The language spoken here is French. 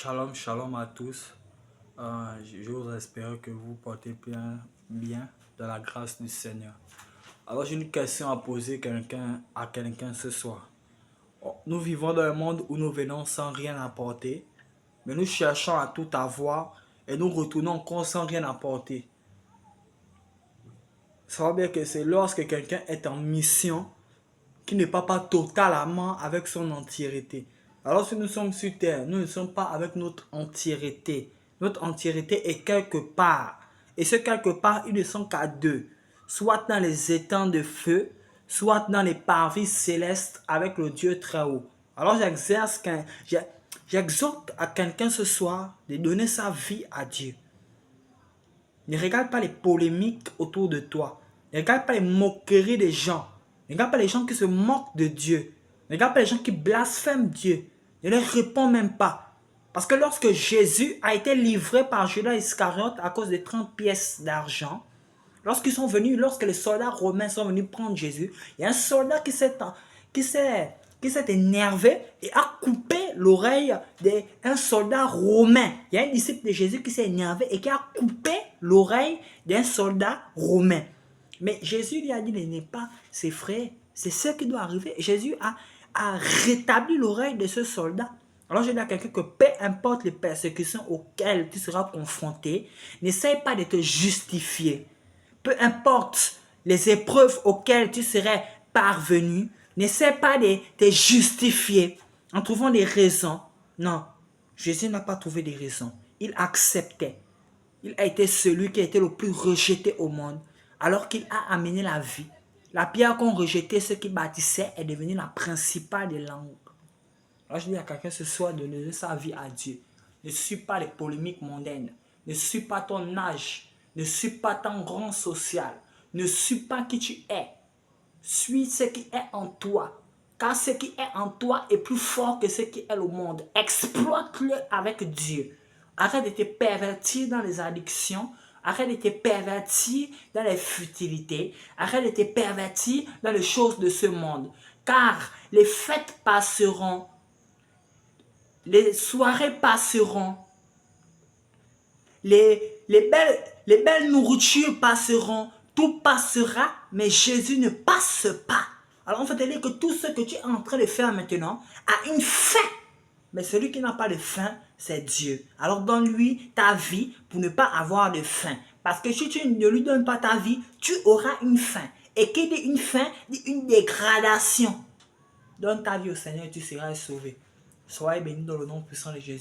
Shalom, shalom à tous. J'ose espérer que vous portez bien dans la grâce du Seigneur. Alors j'ai une question à poser à quelqu'un ce soir. Nous vivons dans un monde où nous venons sans rien apporter, mais nous cherchons à tout avoir et nous retournons encore sans rien apporter. Ça va bien que c'est lorsque quelqu'un est en mission qui ne part pas totalement avec son entièreté. Alors si nous sommes sur terre, nous ne sommes pas avec notre entièreté. Notre entièreté est quelque part. Et ce quelque part, ils ne sont qu'à deux. Soit dans les étangs de feu, soit dans les parvis célestes avec le Dieu très haut. Alors j'exhorte à quelqu'un ce soir de donner sa vie à Dieu. Ne regarde pas les polémiques autour de toi. Ne regarde pas les moqueries des gens. Ne regarde pas les gens qui se moquent de Dieu. Ne regarde pas les gens qui blasphèment Dieu. Ne leur réponds même pas. Parce que lorsque Jésus a été livré par Judas Iscariote à cause des 30 pièces d'argent, lorsque les soldats romains sont venus prendre Jésus, il y a un soldat qui s'est énervé et a coupé l'oreille d'un soldat romain. Il y a un disciple de Jésus qui s'est énervé et qui a coupé l'oreille d'un soldat romain. Mais Jésus lui a dit de ne pas s'effrayer. C'est ce qui doit arriver. Jésus a rétabli l'oreille de ce soldat. Alors je dis à quelqu'un que peu importe les persécutions auxquelles tu seras confronté, n'essaye pas de te justifier. Peu importe les épreuves auxquelles tu serais parvenu, n'essaie pas de te justifier en trouvant des raisons. Non, Jésus n'a pas trouvé des raisons. Il acceptait. Il a été celui qui a été le plus rejeté au monde, alors qu'il a amené la vie. La pierre qu'ont rejeté ceux qui bâtissaient est devenue la principale des langues. Alors je dis à quelqu'un ce soir de donner sa vie à Dieu. Ne suis pas les polémiques mondaines. Ne suis pas ton âge. Ne suis pas ton rang social. Ne suis pas qui tu es. Suis ce qui est en toi. Car ce qui est en toi est plus fort que ce qui est au monde. Exploite-le avec Dieu. Arrête de te pervertir dans les addictions. Arrête de te pervertir dans les futilités. Arrête de te pervertir dans les choses de ce monde. Car les fêtes passeront. Les soirées passeront. Les belles nourritures passeront. Tout passera, mais Jésus ne passe pas. Alors on va te dire que tout ce que tu es en train de faire maintenant a une fin. Mais celui qui n'a pas de fin, c'est Dieu. Alors donne-lui ta vie pour ne pas avoir de fin. Parce que si tu ne lui donnes pas ta vie, tu auras une fin. Et qui dit une fin, dit une dégradation. Donne ta vie au Seigneur et tu seras sauvé. Soyez bénis dans le nom puissant de Jésus.